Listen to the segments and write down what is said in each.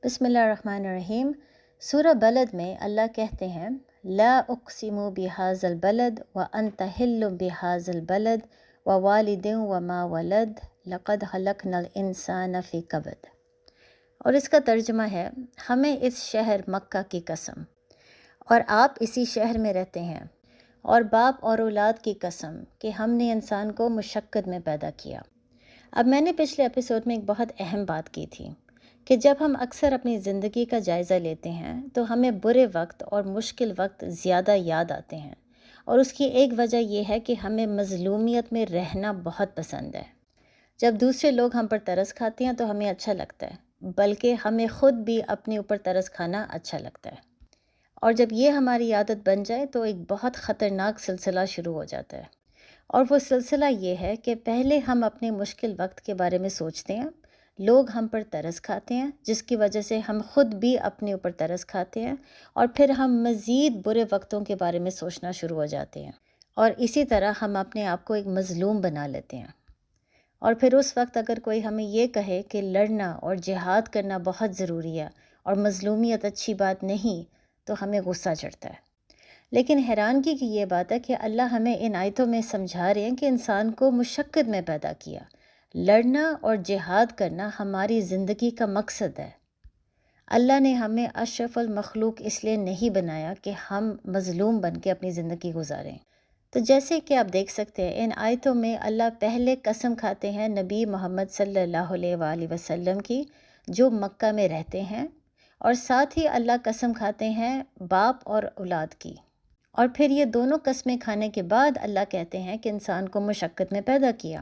بسم اللہ الرحمن الرحیم۔ سورہ بلد میں اللہ کہتے ہیں لا اقسم بہذا البلد وانت حل بہذا البلد ووالد وما ولد لقد خلقنا الانسان فی کبد۔ اور اس کا ترجمہ ہے ہمیں اس شہر مکہ کی قسم، اور آپ اسی شہر میں رہتے ہیں، اور باپ اور اولاد کی قسم کہ ہم نے انسان کو مشقت میں پیدا کیا۔ اب میں نے پچھلے ایپیسوڈ میں ایک بہت اہم بات کی تھی کہ جب ہم اکثر اپنی زندگی کا جائزہ لیتے ہیں تو ہمیں برے وقت اور مشکل وقت زیادہ یاد آتے ہیں، اور اس کی ایک وجہ یہ ہے کہ ہمیں مظلومیت میں رہنا بہت پسند ہے۔ جب دوسرے لوگ ہم پر ترس کھاتے ہیں تو ہمیں اچھا لگتا ہے، بلکہ ہمیں خود بھی اپنے اوپر ترس کھانا اچھا لگتا ہے، اور جب یہ ہماری عادت بن جائے تو ایک بہت خطرناک سلسلہ شروع ہو جاتا ہے، اور وہ سلسلہ یہ ہے کہ پہلے ہم اپنے مشکل وقت کے بارے میں سوچتے ہیں، لوگ ہم پر ترس کھاتے ہیں جس کی وجہ سے ہم خود بھی اپنے اوپر ترس کھاتے ہیں، اور پھر ہم مزید برے وقتوں کے بارے میں سوچنا شروع ہو جاتے ہیں، اور اسی طرح ہم اپنے آپ کو ایک مظلوم بنا لیتے ہیں۔ اور پھر اس وقت اگر کوئی ہمیں یہ کہے کہ لڑنا اور جہاد کرنا بہت ضروری ہے اور مظلومیت اچھی بات نہیں، تو ہمیں غصہ چڑھتا ہے۔ لیکن حیرانگی کی یہ بات ہے کہ اللہ ہمیں ان آیتوں میں سمجھا رہے ہیں کہ انسان کو مشقت میں پیدا کیا۔ لڑنا اور جہاد کرنا ہماری زندگی کا مقصد ہے۔ اللہ نے ہمیں اشرف المخلوق اس لیے نہیں بنایا کہ ہم مظلوم بن کے اپنی زندگی گزاریں۔ تو جیسے کہ آپ دیکھ سکتے ہیں ان آیتوں میں اللہ پہلے قسم کھاتے ہیں نبی محمد صلی اللہ علیہ وآلہ وسلم کی جو مکہ میں رہتے ہیں، اور ساتھ ہی اللہ قسم کھاتے ہیں باپ اور اولاد کی، اور پھر یہ دونوں قسمیں کھانے کے بعد اللہ کہتے ہیں کہ انسان کو مشقت میں پیدا کیا۔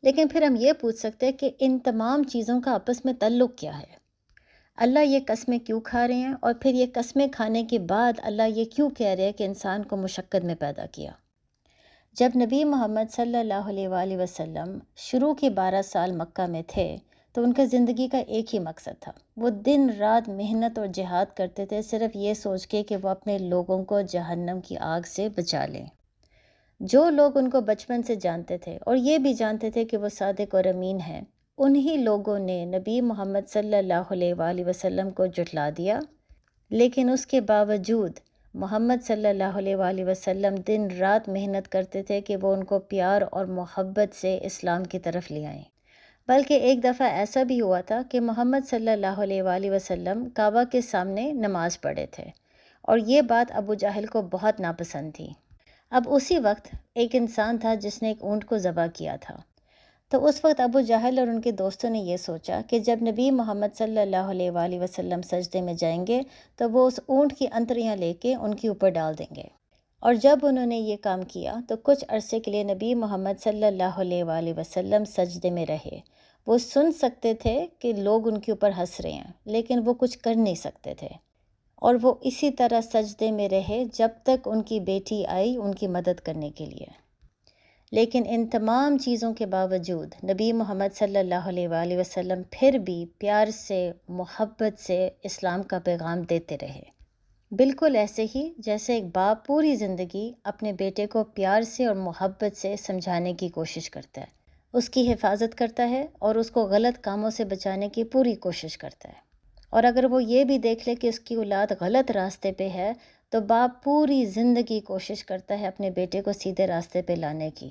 لیکن پھر ہم یہ پوچھ سکتے ہیں کہ ان تمام چیزوں کا آپس میں تعلق کیا ہے؟ اللہ یہ قسمیں کیوں کھا رہے ہیں، اور پھر یہ قسمیں کھانے کے بعد اللہ یہ کیوں کہہ رہے ہیں کہ انسان کو مشقت میں پیدا کیا؟ جب نبی محمد صلی اللہ علیہ وآلہ وسلم شروع کے 12 سال مکہ میں تھے تو ان کا زندگی کا ایک ہی مقصد تھا، وہ دن رات محنت اور جہاد کرتے تھے صرف یہ سوچ کے کہ وہ اپنے لوگوں کو جہنم کی آگ سے بچا لیں۔ جو لوگ ان کو بچپن سے جانتے تھے اور یہ بھی جانتے تھے کہ وہ صادق اور امین ہیں، انہی لوگوں نے نبی محمد صلی اللہ علیہ وآلہ وسلم کو جھٹلا دیا، لیکن اس کے باوجود محمد صلی اللہ علیہ وآلہ وسلم دن رات محنت کرتے تھے کہ وہ ان کو پیار اور محبت سے اسلام کی طرف لے آئیں۔ بلکہ ایک دفعہ ایسا بھی ہوا تھا کہ محمد صلی اللہ علیہ وآلہ وسلم کعبہ کے سامنے نماز پڑھے تھے، اور یہ بات ابو جہل کو بہت ناپسند تھی۔ اب اسی وقت ایک انسان تھا جس نے ایک اونٹ کو ذبح کیا تھا، تو اس وقت ابو جہل اور ان کے دوستوں نے یہ سوچا کہ جب نبی محمد صلی اللہ علیہ وآلہ وسلم سجدے میں جائیں گے تو وہ اس اونٹ کی انتڑیاں لے کے ان کے اوپر ڈال دیں گے، اور جب انہوں نے یہ کام کیا تو کچھ عرصے کے لیے نبی محمد صلی اللہ علیہ وآلہ وسلم سجدے میں رہے۔ وہ سن سکتے تھے کہ لوگ ان کے اوپر ہنس رہے ہیں، لیکن وہ کچھ کر نہیں سکتے تھے، اور وہ اسی طرح سجدے میں رہے جب تک ان کی بیٹی آئی ان کی مدد کرنے کے لیے۔ لیکن ان تمام چیزوں کے باوجود نبی محمد صلی اللہ علیہ وآلہ وسلم پھر بھی پیار سے، محبت سے اسلام کا پیغام دیتے رہے، بالکل ایسے ہی جیسے ایک باپ پوری زندگی اپنے بیٹے کو پیار سے اور محبت سے سمجھانے کی کوشش کرتا ہے، اس کی حفاظت کرتا ہے اور اس کو غلط کاموں سے بچانے کی پوری کوشش کرتا ہے، اور اگر وہ یہ بھی دیکھ لے کہ اس کی اولاد غلط راستے پہ ہے تو باپ پوری زندگی کوشش کرتا ہے اپنے بیٹے کو سیدھے راستے پہ لانے کی۔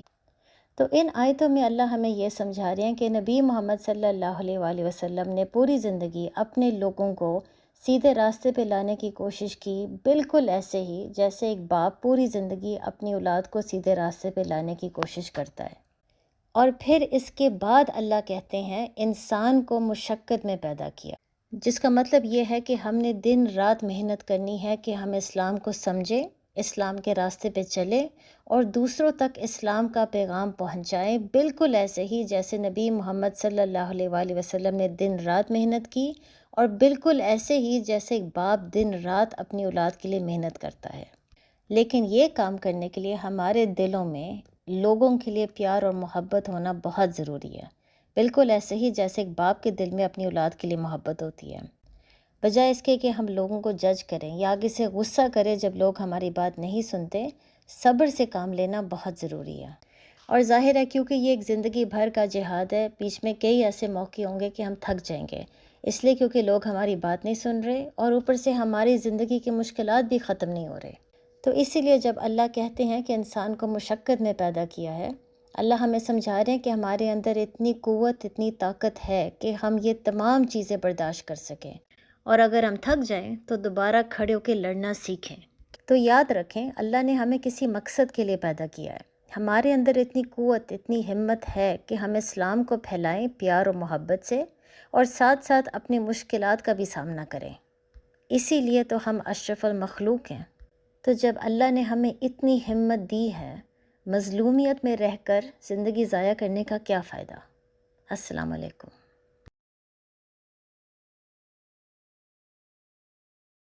تو ان آیتوں میں اللہ ہمیں یہ سمجھا رہے ہیں کہ نبی محمد صلی اللہ علیہ وآلہ وسلم نے پوری زندگی اپنے لوگوں کو سیدھے راستے پہ لانے کی کوشش کی، بالکل ایسے ہی جیسے ایک باپ پوری زندگی اپنی اولاد کو سیدھے راستے پہ لانے کی کوشش کرتا ہے۔ اور پھر اس کے بعد اللہ کہتے ہیں انسان کو مشقت میں پیدا کیا، جس کا مطلب یہ ہے کہ ہم نے دن رات محنت کرنی ہے کہ ہم اسلام کو سمجھیں، اسلام کے راستے پہ چلیں اور دوسروں تک اسلام کا پیغام پہنچائیں، بالکل ایسے ہی جیسے نبی محمد صلی اللہ علیہ وآلہ وسلم نے دن رات محنت کی، اور بالکل ایسے ہی جیسے ایک باپ دن رات اپنی اولاد کے لیے محنت کرتا ہے۔ لیکن یہ کام کرنے کے لیے ہمارے دلوں میں لوگوں کے لیے پیار اور محبت ہونا بہت ضروری ہے، بالکل ایسے ہی جیسے ایک باپ کے دل میں اپنی اولاد کے لیے محبت ہوتی ہے۔ بجائے اس کے کہ ہم لوگوں کو جج کریں یا آگے سے غصہ کریں جب لوگ ہماری بات نہیں سنتے، صبر سے کام لینا بہت ضروری ہے۔ اور ظاہر ہے کیونکہ یہ ایک زندگی بھر کا جہاد ہے، بیچ میں کئی ایسے موقع ہوں گے کہ ہم تھک جائیں گے، اس لیے کیونکہ لوگ ہماری بات نہیں سن رہے، اور اوپر سے ہماری زندگی کی مشکلات بھی ختم نہیں ہو رہے۔ تو اسی لیے جب اللہ کہتے ہیں کہ انسان کو مشقت میں پیدا کیا ہے، اللہ ہمیں سمجھا رہے ہیں کہ ہمارے اندر اتنی قوت، اتنی طاقت ہے کہ ہم یہ تمام چیزیں برداشت کر سکیں، اور اگر ہم تھک جائیں تو دوبارہ کھڑے ہو کے لڑنا سیکھیں۔ تو یاد رکھیں، اللہ نے ہمیں کسی مقصد کے لیے پیدا کیا ہے۔ ہمارے اندر اتنی قوت، اتنی ہمت ہے کہ ہم اسلام کو پھیلائیں پیار و محبت سے، اور ساتھ ساتھ اپنی مشکلات کا بھی سامنا کریں۔ اسی لیے تو ہم اشرف المخلوق ہیں۔ تو جب اللہ نے ہمیں اتنی ہمت دی ہے، مظلومیت میں رہ کر زندگی ضائع کرنے کا کیا فائدہ؟ السلام علیکم۔